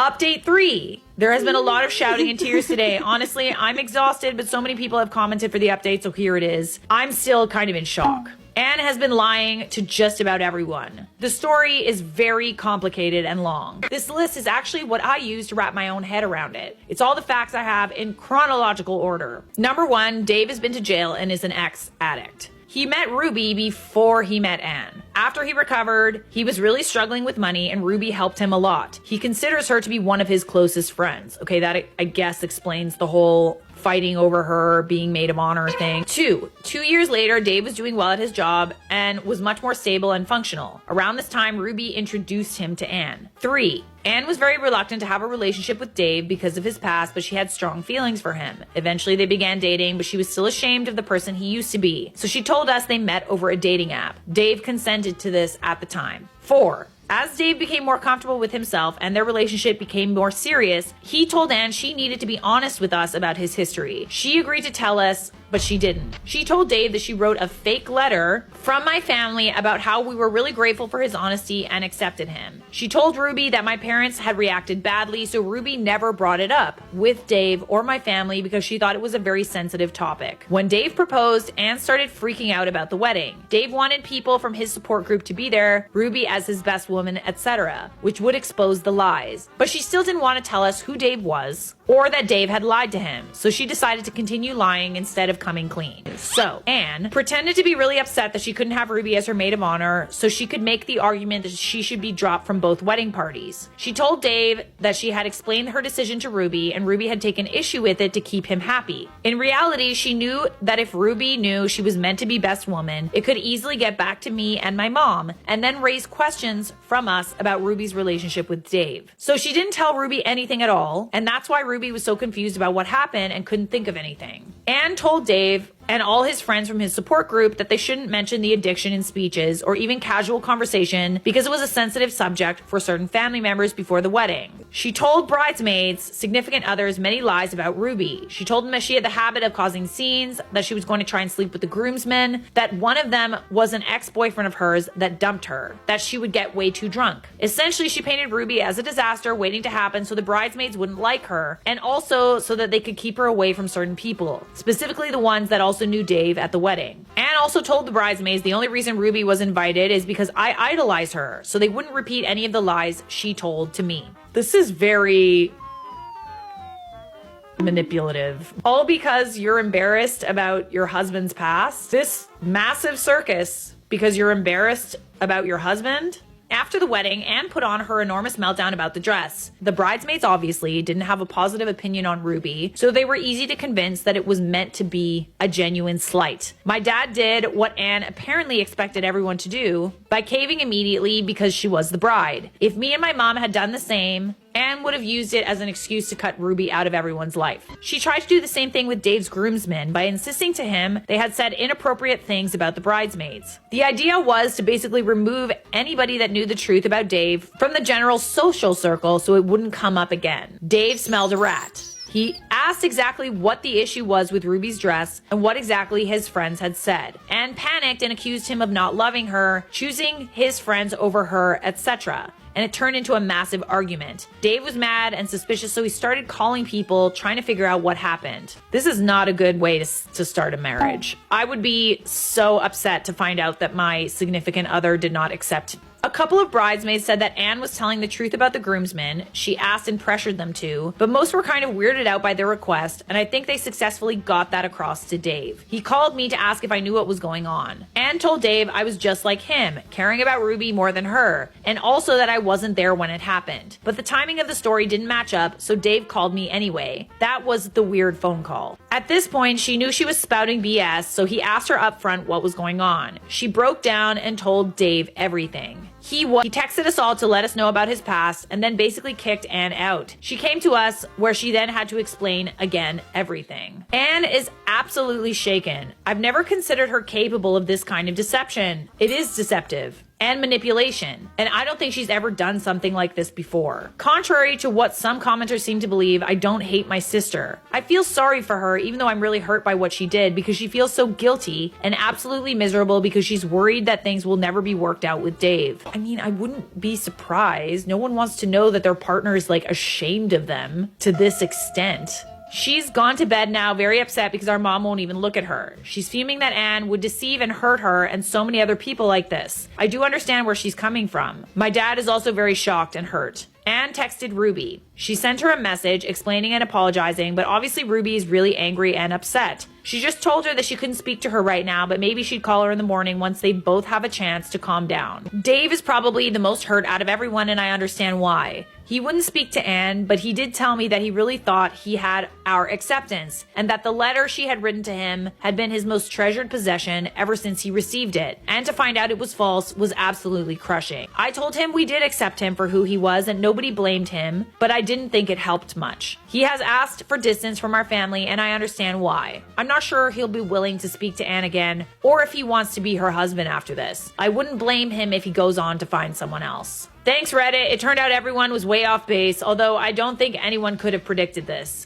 Update 3. There has been a lot of shouting and tears today. Honestly, I'm exhausted, but so many people have commented for the update, so here it is. I'm still kind of in shock. Anne has been lying to just about everyone. The story is very complicated and long. This list is actually what I use to wrap my own head around it. It's all the facts I have in chronological order. Number 1, Dave has been to jail and is an ex-addict. He met Ruby before he met Anne. After he recovered, he was really struggling with money and Ruby helped him a lot. He considers her to be one of his closest friends. Okay, that I guess explains the whole fighting over her being maid of honor thing. 2 years later, Dave was doing well at his job and was much more stable and functional. Around this time, Ruby introduced him to Anne. 3, Anne was very reluctant to have a relationship with Dave because of his past, but she had strong feelings for him. Eventually, they began dating, but she was still ashamed of the person he used to be. So she told us they met over a dating app. Dave consented to this at the time. 4, as Dave became more comfortable with himself and their relationship became more serious, he told Anne she needed to be honest with us about his history. She agreed to tell us, but she didn't. She told Dave that she wrote a fake letter from my family about how we were really grateful for his honesty and accepted him. She told Ruby that my parents had reacted badly, so Ruby never brought it up with Dave or my family because she thought it was a very sensitive topic. When Dave proposed, Anne started freaking out about the wedding. Dave wanted people from his support group to be there, Ruby as his best woman, etc., which would expose the lies. But she still didn't want to tell us who Dave was or that Dave had lied to him, so she decided to continue lying instead of coming clean. So Anne pretended to be really upset that she couldn't have Ruby as her maid of honor so she could make the argument that she should be dropped from both wedding parties. She told Dave that she had explained her decision to Ruby and Ruby had taken issue with it to keep him happy. In reality, she knew that if Ruby knew she was meant to be best woman, it could easily get back to me and my mom and then raise questions from us about Ruby's relationship with Dave. So she didn't tell Ruby anything at all, and that's why Ruby was so confused about what happened and couldn't think of anything. Anne told Dave and all his friends from his support group that they shouldn't mention the addiction in speeches or even casual conversation because it was a sensitive subject for certain family members before the wedding. She told bridesmaids, significant others, many lies about Ruby. She told them that she had the habit of causing scenes, that she was going to try and sleep with the groomsmen, that one of them was an ex-boyfriend of hers that dumped her, that she would get way too drunk. Essentially, she painted Ruby as a disaster waiting to happen so the bridesmaids wouldn't like her, and also so that they could keep her away from certain people, specifically the ones that also knew Dave at the wedding. Anne also told the bridesmaids the only reason Ruby was invited is because I idolize her, so they wouldn't repeat any of the lies she told to me. This is very manipulative. All because you're embarrassed about your husband's past? This massive circus because you're embarrassed about your husband? After the wedding, Anne put on her enormous meltdown about the dress. The bridesmaids obviously didn't have a positive opinion on Ruby, so they were easy to convince that it was meant to be a genuine slight. My dad did what Anne apparently expected everyone to do by caving immediately because she was the bride. If me and my mom had done the same, Anne would have used it as an excuse to cut Ruby out of everyone's life. She tried to do the same thing with Dave's groomsmen by insisting to him they had said inappropriate things about the bridesmaids. The idea was to basically remove anybody that knew the truth about Dave from the general social circle so it wouldn't come up again. Dave smelled a rat. He asked exactly what the issue was with Ruby's dress and what exactly his friends had said. Anne panicked and accused him of not loving her, choosing his friends over her, etc. And it turned into a massive argument. Dave was mad and suspicious, so he started calling people, trying to figure out what happened. This is not a good way to start a marriage. I would be so upset to find out that my significant other did not accept. A couple of bridesmaids said that Anne was telling the truth about the groomsmen. She asked and pressured them to, but most were kind of weirded out by their request, and I think they successfully got that across to Dave. He called me to ask if I knew what was going on. Anne told Dave I was just like him, caring about Ruby more than her, and also that I wasn't there when it happened. But the timing of the story didn't match up, so Dave called me anyway. That was the weird phone call. At this point, she knew she was spouting BS, so he asked her up front what was going on. She broke down and told Dave everything. He texted us all to let us know about his past and then basically kicked Anne out. She came to us where she then had to explain again everything. Anne is absolutely shaken. I've never considered her capable of this kind of deception. It is deceptive. and manipulation. And I don't think she's ever done something like this before. Contrary to what some commenters seem to believe, I don't hate my sister. I feel sorry for her, even though I'm really hurt by what she did, because she feels so guilty and absolutely miserable because she's worried that things will never be worked out with Dave. I mean, I wouldn't be surprised. No one wants to know that their partner is like ashamed of them to this extent. She's gone to bed now, very upset because our mom won't even look at her. She's fuming that Anne would deceive and hurt her and so many other people like this. I do understand where she's coming from. My dad is also very shocked and hurt. Anne texted Ruby. She sent her a message explaining and apologizing, but obviously Ruby is really angry and upset. She just told her that she couldn't speak to her right now, but maybe she'd call her in the morning once they both have a chance to calm down. Dave is probably the most hurt out of everyone, and I understand why. He wouldn't speak to Anne, but he did tell me that he really thought he had our acceptance, and that the letter she had written to him had been his most treasured possession ever since he received it. And to find out it was false was absolutely crushing. I told him we did accept him for who he was and nobody blamed him, but I didn't think it helped much. He has asked for distance from our family, and I understand why. I'm not sure he'll be willing to speak to Anne again, or if he wants to be her husband after this. I wouldn't blame him if he goes on to find someone else. Thanks, Reddit. It turned out everyone was way off base, although I don't think anyone could have predicted this.